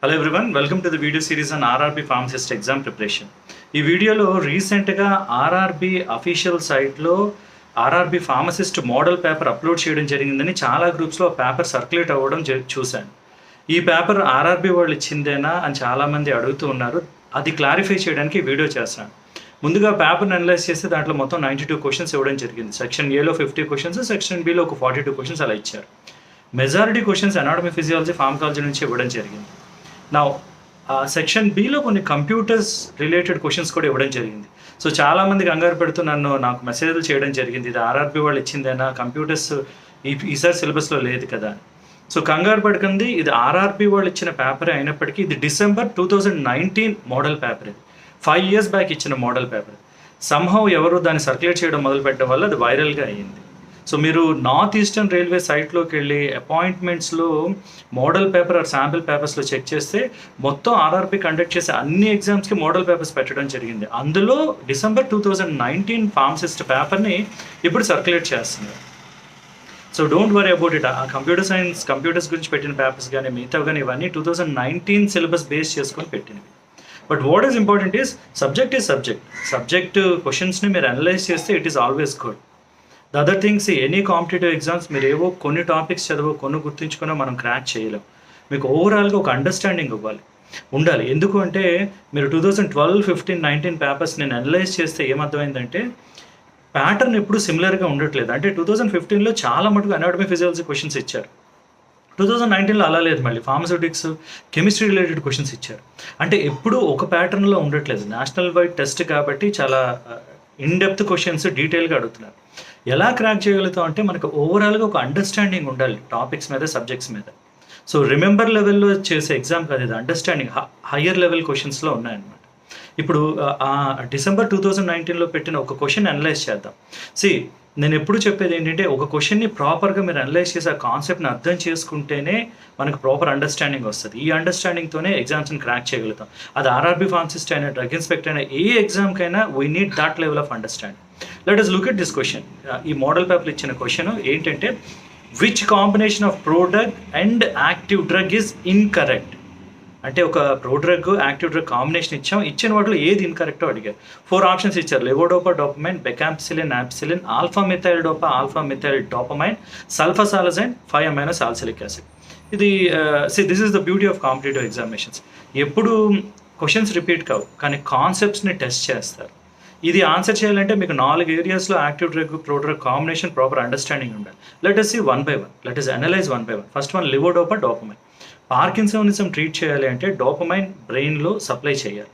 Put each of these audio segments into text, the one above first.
Hello everyone, welcome to the video series on RRB pharmacist exam preparation. ఈ వీడియోలో రీసెంట్గా RRB official సైట్లో RRB pharmacist model paper upload చేయడం జరిగిందని చాలా గ్రూప్స్లో పేపర్ సర్క్యులేట్ అవ్వడం చూశాను. ఈ పేపర్ ఆర్ఆర్బీ వాళ్ళు ఇచ్చిందేనా అని చాలామంది అడుగుతూ ఉన్నారు. అది క్లారిఫై చేయడానికి వీడియో చేస్తాను. ముందుగా పేపర్ని అనలైజ్ చేస్తే దాంట్లో మొత్తం 92 క్వశ్చన్స్ ఇవ్వడం జరిగింది. సెక్షన్ ఏలో 50 క్వశ్చన్స్, సెక్షన్ బిలో ఒక 42 క్వశ్చన్స్ అలా ఇచ్చారు. Majority questions anatomy, physiology, pharmacology నుంచి ఇవ్వడం జరిగింది. నా సెక్షన్ బిలో కొన్ని కంప్యూటర్స్ రిలేటెడ్ క్వశ్చన్స్ కూడా ఇవ్వడం జరిగింది. సో చాలామంది కంగారు పెడుతూ నాకు మెసేజ్లు చేయడం జరిగింది, ఇది ఆర్ఆర్బీ వాళ్ళు ఇచ్చిందేనా, కంప్యూటర్స్ ఈసారి సిలబస్లో లేదు కదా. సో కంగారు పడకండి, ఇది ఆర్ఆర్బీ వాళ్ళు ఇచ్చిన పేపరే అయినప్పటికీ ఇది December 2019 మోడల్ పేపర్. ఇది 5 years బ్యాక్ ఇచ్చిన మోడల్ పేపర్. సంహౌ ఎవరు దాన్ని సర్క్యులేట్ చేయడం మొదలు పెట్టడం వల్ల అది వైరల్గా అయ్యింది. సో మీరు నార్త్ ఈస్టర్న్ రైల్వే సైట్లోకి వెళ్ళి అపాయింట్మెంట్స్లో మోడల్ పేపర్ ఆర్ శాంపిల్ పేపర్స్లో చెక్ చేస్తే మొత్తం ఆర్ఆర్బీ కండక్ట్ చేసే అన్ని ఎగ్జామ్స్కి మోడల్ పేపర్స్ పెట్టడం జరిగింది. అందులో December 2019 ఫార్మసిస్ట్ పేపర్ని ఇప్పుడు సర్క్యులేట్ చేస్తున్నారు. So don't worry about it. ఆ కంప్యూటర్స్ గురించి పెట్టిన పేపర్స్ కానీ మిగతా కానీ ఇవన్నీ 2019 సిలబస్ బేస్ చేసుకొని పెట్టినవి. But what is important is subject క్వశ్చన్స్ని మీరు అనలైజ్ చేస్తే it is always good. The other things, any competitive exams మీరు ఏవో కొన్ని టాపిక్స్ కొన్ని గుర్తుంచుకున్నా మనం క్రాక్ చేయలేం. మీకు ఓవరాల్గా ఒక అండర్స్టాండింగ్ ఉండాలి. ఎందుకు అంటే మీరు 2012, 15, 19 పేపర్స్ నేను అనలైజ్ చేస్తే ఏమర్థమైందంటే ప్యాటర్న్ ఎప్పుడు సిమిలర్గా ఉండట్లేదు. అంటే 2015లో చాలా మటుకు అనాటమీ, ఫిజియాలజీ క్వశ్చన్స్ ఇచ్చారు. 2019లో అలా లేదు. మళ్ళీ ఫార్మస్యూటిక్స్, కెమిస్ట్రీ రిలేటెడ్ క్వశ్చన్స్ ఇచ్చారు. అంటే ఎప్పుడు ఒక ప్యాటర్న్లో ఉండట్లేదు. నేషనల్ వైడ్ టెస్ట్ కాబట్టి చాలా ఇన్డెప్త్ క్వశ్చన్స్ డీటెయిల్గా అడుగుతున్నారు. ఎలా క్రాక్ చేయగలుగుతాం అంటే మనకు ఓవరాల్గా ఒక అండర్స్టాండింగ్ ఉండాలి టాపిక్స్ మీద, సబ్జెక్ట్స్ మీద. సో రిమెంబర్ లెవెల్లో చేసే ఎగ్జామ్ కాదు ఇది, అండర్స్టాండింగ్ హయ్యర్ లెవెల్ క్వశ్చన్స్లో ఉన్నాయన్నమాట. ఇప్పుడు December 2019లో పెట్టిన ఒక క్వశ్చన్ అనలైజ్ చేద్దాం. నేను ఎప్పుడు చెప్పేది ఏంటంటే ఒక క్వశ్చన్ని ప్రాపర్గా మీరు అనలైజ్ చేసి ఆ కాన్సెప్ట్ని అర్థం చేసుకుంటేనే మనకు ప్రాపర్ అండర్స్టాండింగ్ వస్తుంది. ఈ అండర్స్టాండింగ్తోనే ఎగ్జామ్స్ని క్రాక్ చేయగలుగుతాం. అది ఆర్ఆర్బీ ఫార్మసిస్ట్ అయినా, డ్రగ్ ఇన్స్పెక్టర్ అయినా, ఏ ఎగ్జామ్కైనా we need that level of understanding. Let us look at this question. ఈ మోడల్ పేపర్ ఇచ్చిన క్వశ్చన్ ఏంటంటే, which combination of prodrug and active drug is incorrect. అంటే ఒక ప్రోడ్రగ్, యాక్టివ్ డ్రగ్ కాంబినేషన్ ఇచ్చిన వాటిలో ఏది ఇన్కరెక్టో అడిగారు. 4 ఆప్షన్స్ ఇచ్చారు: levodopa, dopamine, bacampicillin, ampicillin, alpha methyl dopa, alpha methyl dopamine, sulfasalazine, 5-amino salicylic acid. ఇది this is the beauty of competitive examinations. ఎప్పుడు questions repeat కావు, కానీ కాన్సెప్ట్స్ని టెస్ట్ చేస్తారు. ఇది ఆన్సర్ చేయాలంటే మీకు 4 ఏరియాస్లో active drug, prodrug combination proper understanding ఉండాలి. Let us see one by one. Let us analyze one by one. First one, levodopa, dopamine. Parkinsonism treat చేయాలి అంటే డోపమైన్ బ్రెయిన్లో సప్లై చేయాలి.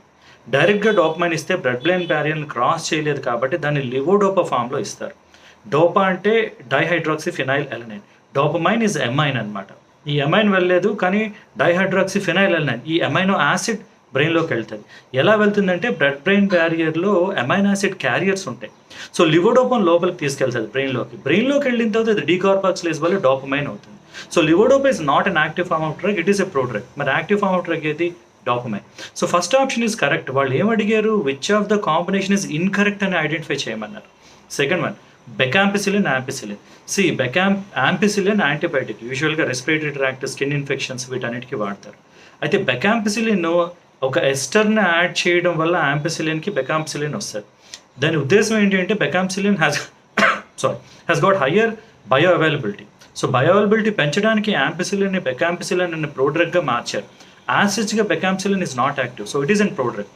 డైరెక్ట్గా డోపమైన్ ఇస్తే బ్లడ్ బ్రెయిన్ బ్యారియర్ని క్రాస్ చేయలేదు కాబట్టి దాన్ని లివోడోపా ఫామ్లో ఇస్తారు. డోపా అంటే dihydroxy phenyl alanine, dopamine is amine అనమాట. ఈ ఎమైన్ వెళ్ళలేదు కానీ డైహైడ్రాక్సీ ఫినైల్ ఎలనైన్, ఈ ఎమైనో యాసిడ్ బ్రెయిన్లోకి వెళ్తుంది. ఎలా వెళ్తుందంటే బ్లడ్ బ్రెయిన్ బ్యారియర్లో ఎమైనో యాసిడ్ క్యారియర్స్ ఉంటాయి. సో లివోడోపాన్ లోపలికి తీసుకెళ్తుంది బ్రెయిన్లోకి వెళ్ళిన తర్వాత ఇది డీకార్బాక్సిలేజ్ వల్ల డోపమైన్ అవుతుంది. So levodopa is not an active form of drug, it is a prodrug. మరి యాక్టివ్ ఫార్మ్ ఆఫ్ డ్రగ్ ఏది? Dopamine. So first option is correct. వాళ్ళు ఏమడిగారు? Which of the combination is incorrect అని identify చేయమన్నారు. Second one, bacampicillin, ampicillin. Ampicillin antibiotic, యూజువల్గా respiratory tract, skin infections వీటన్నిటికీ వాడతారు. అయితే బెకాంపిసిలిన్ ఒక ఎస్టర్ని యాడ్ చేయడం వల్ల ఆంపిసిలిన్కి బెకాంపిసిలిన్ వస్తుంది. దాని ఉద్దేశం ఏంటి అంటే bacampicillin has got higher bio availability. So bio availability పెంచడానికి ఆంపిసిలిన్ని బెకాంపిసిలిన్ అనే ప్రోడ్రగ్గా మార్చారు. యాసిడ్గా bacampicillin is not active, so it is an prodrug.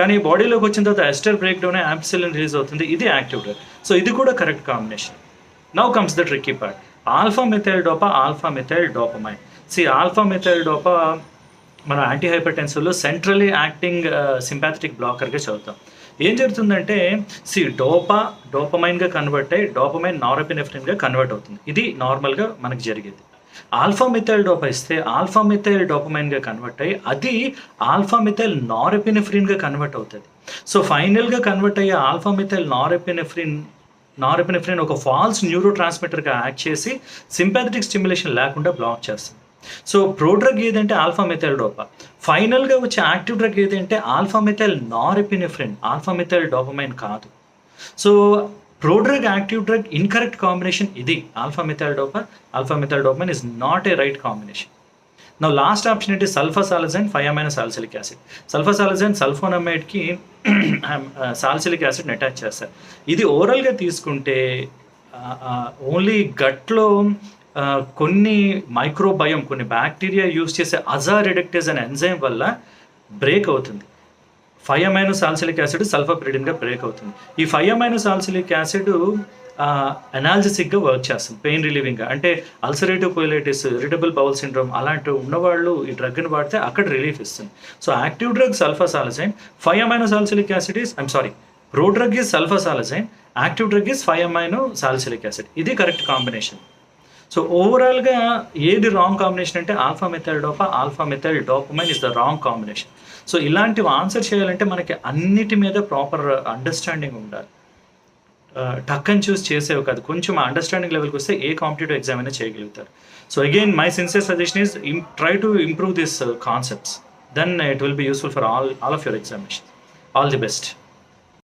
కానీ బాడీలోకి వచ్చిన తర్వాత ester break down ampicillin release అవుతుంది, ఇది యాక్టివ్ డ్రగ్. సో ఇది కూడా correct combination. Now comes the tricky part, alpha methyl dopa, alpha methyl dopamine. Alpha methyl dopa మనం anti హైపర్టెన్సివ్లో సెంట్రలీ యాక్టింగ్ సింపాథెటిక్ బ్లాకర్గా చదువుతాం. ఏం జరుగుతుందంటే డోపమైన్గా కన్వర్ట్ అయ్యి డోపమైన్ నారెపినెఫ్రిన్గా కన్వర్ట్ అవుతుంది. ఇది నార్మల్గా మనకు జరిగేది. ఆల్ఫా మిథైల్ డోపా ఇస్తే ఆల్ఫా మిథైల్ డోపమైన్గా కన్వర్ట్ అయ్యి అది ఆల్ఫా మిథైల్ నారెపినెఫ్రిన్గా కన్వర్ట్ అవుతుంది. సో ఫైనల్గా కన్వర్ట్ అయ్యే ఆల్ఫా మిథైల్ నారెపినెఫ్రిన్ ఒక ఫాల్స్ న్యూరో ట్రాన్స్మిటర్గా యాక్ట్ చేసి సింపాథెటిక్ స్టిమ్యులేషన్ లేకుండా బ్లాక్ చేస్తుంది. సో ప్రోడ్రగ్ ఏదంటే ఆల్ఫా మిథైల్ డోపా. ఫైనల్గా వచ్చే యాక్టివ్ డ్రగ్ ఏదంటే alpha methyl norepinephrine, alpha methyl dopamine కాదు. So prodrug, active drug incorrect combination ఇది. Alpha methyl dopamine is not a right combination. నా లాస్ట్ ఆప్షన్ ఏంటి sulfasalazine 5-amino salicylic acid. Sulfasalazine సల్ఫోనమైడ్కి salicylic యాసిడ్ని attach చేస్తారు. ఇది ఓరల్గా తీసుకుంటే ఓన్లీ గట్లో కొన్ని మైక్రోబయోమ్, కొన్ని బ్యాక్టీరియా యూస్ చేసే అజారెడక్టేజ్ అనే ఎంజైమ్ వల్ల బ్రేక్ అవుతుంది. 5-amino సాలిసిలిక్ యాసిడ్ సల్ఫాపిరిడిన్గా బ్రేక్ అవుతుంది. ఈ 5-amino సాలిసిలిక్ యాసిడ్ అనాల్జెసిక్గా వర్క్ చేస్తుంది, పెయిన్ రిలీవింగ్గా. అంటే ulcerative colitis, irritable bowel syndrome అలాంటి ఉన్నవాళ్ళు ఈ డ్రగ్ని వాడితే అక్కడ రిలీఫ్ ఇస్తుంది. So active drug sulfasalazine, 5-amino salicylic acid is pro drug is sulfasalazine, active drug is 5-amino salicylic acid. ఇది కరెక్ట్ కాంబినేషన్. సో ఓవరాల్గా ఏది రాంగ్ కాంబినేషన్ అంటే alpha methyl dopa, alpha methyl dopamine is the wrong combination. So ఇలాంటివి answer చేయాలంటే మనకి అన్నిటి మీద proper understanding ఉండాలి. టక్ అండ్ చూస్ చేసేవి కాదు, కొంచెం అండర్స్టాండింగ్ లెవెల్కి వస్తే ఏ కాంపిటేటివ్ ఎగ్జామ్ అయినా చేయగలుగుతారు. So again my sincere suggestion is try to improve this concepts, then it will be useful for all of your examination. All the best.